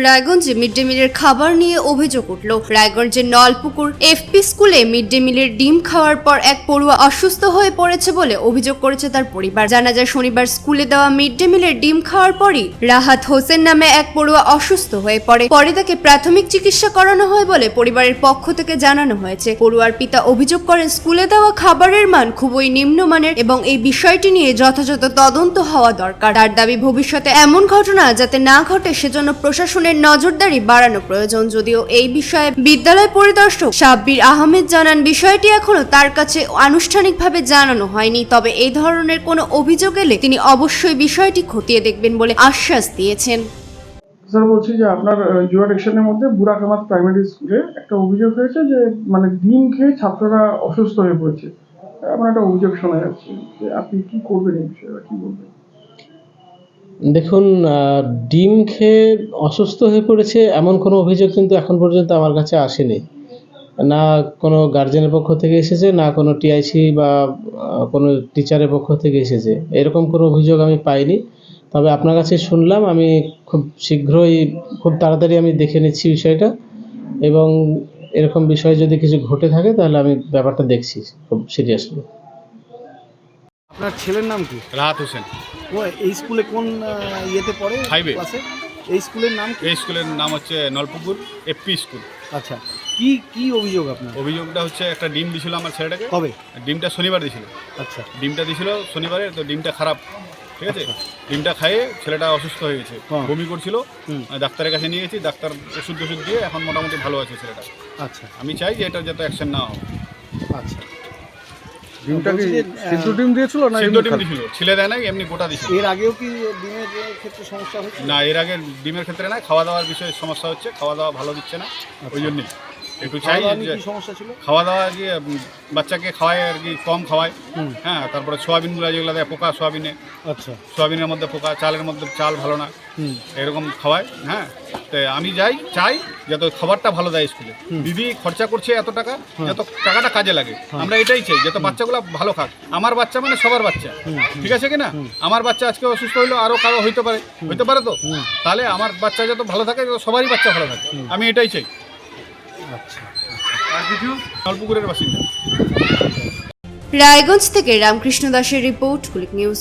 রায়গঞ্জে mid day মিলের খাবার নিয়ে অভিযোগ উঠল। রায়গঞ্জের নলপুকুর এফপি স্কুলে মিড ডে মিলের ডিম খাওয়ার পর এক পড়ুয়া অসুস্থ হয়ে পড়েছে বলে অভিযোগ করেছে তার পরিবার। জানা যায় শনিবার স্কুলে দেওয়া মিড ডে মিলের ডিম খাওয়ার পরই রাহাত হোসেন নামে এক পড়ুয়া অসুস্থ হয়ে পড়ে। পরে তাকে প্রাথমিক চিকিৎসা করানো হয় বলে পরিবারের পক্ষ থেকে জানানো হয়েছে। পড়ুয়ার পিতা অভিযোগ করেন স্কুলে দেওয়া খাবারের মান খুবই নিম্নমানের এবং এই বিষয়টি নিয়ে যথাযথ তদন্ত হওয়া দরকার। তার দাবি ভবিষ্যতে এমন ঘটনা যাতে না ঘটে সেজন্য প্রশাসনের নজরদারি বাড়ানো প্রয়োজন। যদিও এই বিষয়ে বিদ্যালয় পরিদর্শক সাব্বির আহমেদ জানান বিষয়টি এখনো তার কাছে আনুষ্ঠানিকভাবে জানানো হয়নি, তবে এই ধরনের কোনো অভিযোগ এলে তিনি অবশ্যই বিষয়টি খতিয়ে দেখবেন বলে আশ্বাস দিয়েছেন। স্যার বলছি যে আপনার জুয়াডিকশনের মধ্যে বুড়াকামাত প্রাইমারি স্কুলে একটা অভিযোগ হয়েছে যে ডিম খেয়ে ছাত্ররা অসুস্থ হয়ে পড়েছে। আমার একটা অভিযোগ শোনা যাচ্ছে, যে আপনি কি করবেন এই বিষয়ে, কি বলবেন? দেখুন, ডিম খেয়ে অসুস্থ হয়ে পড়েছে এমন কোনো অভিযোগ কিন্তু এখন পর্যন্ত আমার কাছে আসেনি। না কোনো গার্জেনের পক্ষ থেকে এসেছে, না কোনো টিআইসি বা কোনো টিচারের পক্ষ থেকে এসেছে, এরকম কোনো অভিযোগ আমি পাইনি। তবে আপনার কাছে শুনলাম, আমি খুব শীঘ্রই খুব তাড়াতাড়ি আমি দেখে নিচ্ছি বিষয়টা, এবং এরকম বিষয় যদি কিছু ঘটে থাকে তাহলে আমি ব্যাপারটা দেখছি খুব সিরিয়াসলি। আপনার ছেলের নাম কি? রাহাত হোসেন। ও এই স্কুলে কোন ইয়েতে পড়ে? 5-এ। ক্লাসে? এই স্কুলের নাম কি? এই স্কুলের নাম হচ্ছে নলপুকুর এফপি স্কুল। আচ্ছা, কি কি অভিযোগ আপনার? অভিযোগটা হচ্ছে একটা ডিম দিছিল আমার ছেলেটাকে। কবে? ডিমটা শনিবার দিছিল। আচ্ছা, ডিমটা দিছিল শনিবারে, তো ডিমটা খারাপ, ঠিক আছে। ডিমটা খাইয়ে ছেলেটা অসুস্থ হয়ে গেছে, বমি করছিল। ডাক্তারের কাছে নিয়ে গেছি, ডাক্তার ওষুধ দিয়ে এখন মোটামুটি ভালো আছে ছেলেটা। আচ্ছা, আমি চাই যে এটা যাতে অ্যাকশন না হয়। আচ্ছা। ডিমটা কি সিদ্ধ ডিম দিয়েছিল না সিদ্ধ ডিম দিছিল, ছিলে দেয় নাই, এমনি গোটা দিছিল। এর আগেও কি ডিমের ক্ষেত্রে সমস্যা হচ্ছে? না, এর আগে ডিমের ক্ষেত্রে না, খাওয়া দাওয়ার বিষয়ে সমস্যা হচ্ছে, খাওয়া দাওয়া ভালো দিচ্ছে না, ওই জন্যই একটু চাই যে সমস্যা ছিল। খাওয়া দাওয়া আর কি বাচ্চাকে খাওয়ায় আর কি কম খাওয়ায়। হ্যাঁ, তারপরে সোয়াবিনগুলো যেগুলো দেয় পোকা, সোয়াবিনে, আচ্ছা, সোয়াবিনের মধ্যে পোকা, চালের মধ্যে চাল ভালো না, এরকম খাওয়ায়। হ্যাঁ, তো আমি চাই যত খাবারটা ভালো দেয় স্কুলে। দিদি খরচা করছে এত টাকা, যত টাকাটা কাজে লাগে, আমরা এটাই চাই যত বাচ্চাগুলো ভালো খাক। আমার বাচ্চা মানে সবার বাচ্চা, ঠিক আছে কিনা? আমার বাচ্চা আজকে অসুস্থ হইলো, আরও কারো হইতে পারে তো, তাহলে আমার বাচ্চা যত ভালো থাকে, সবারই বাচ্চা ভালো থাকে, আমি এটাই চাই। আচ্ছা। আর কিছু নলপুকুরের বাসিন্দা। রায়গঞ্জ থেকে রামকৃষ্ণ দাসের রিপোর্ট, কুলিক নিউজ।